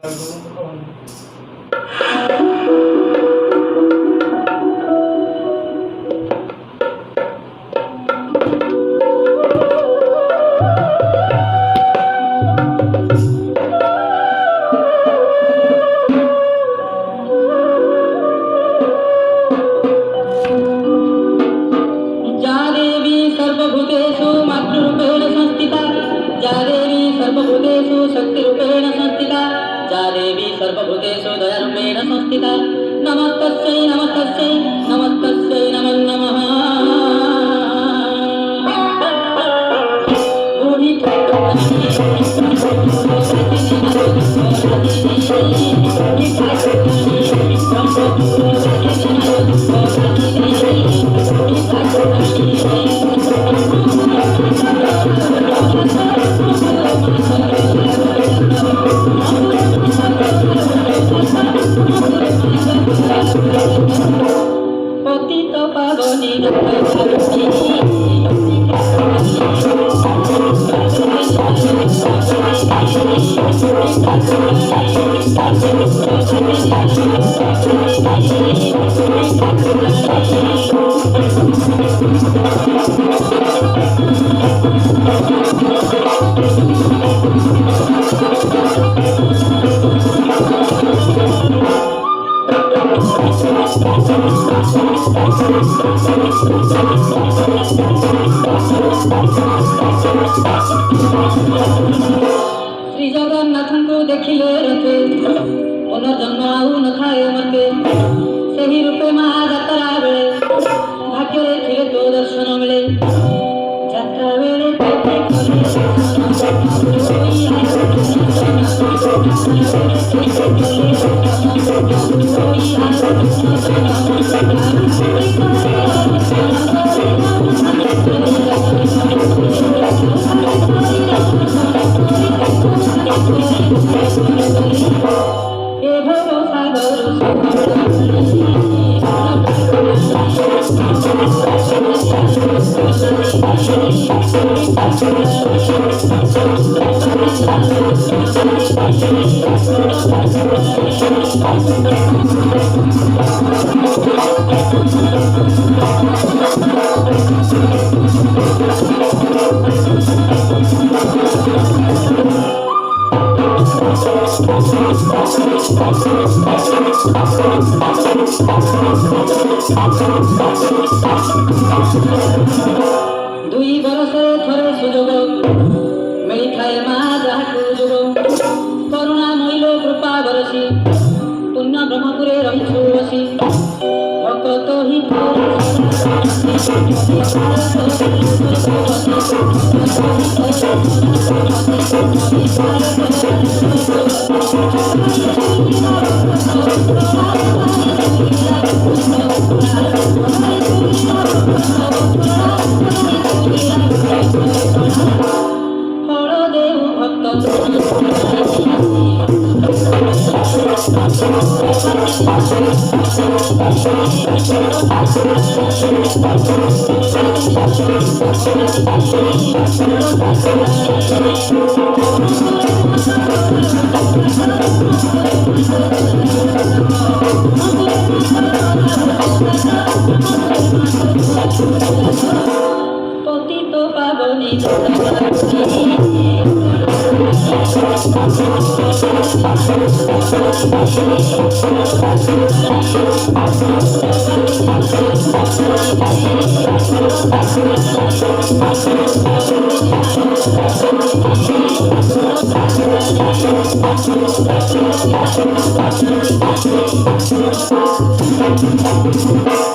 सर्वभूतेषु मातृरूपेण संस्थिता, या देवी सर्वभूतेषु शक्तिरूपेण संस्थिता, या देवी सर्वभूतेषु दयारूपेण संस्थिता। नमस्तस्यै नमस्तस्यै नमस्तस्यै नमो नमः। पतित पावनी श्री जगन्नाथ को देखिले रथे पुनर्जन्म आउ न थाए मते सही रूपे महाजात्रा बेले भाग्य थिले तो दर्शन मिले जात्रा बेले दुई बरस थरे सुजोग मिली थाए माँ जहाँ जुग करुणा मैलो कृपा बरसी पुण्य ब्रह्मपुरे रहीछु बसी भक्त ही फल देव पतित पावनी Thank you.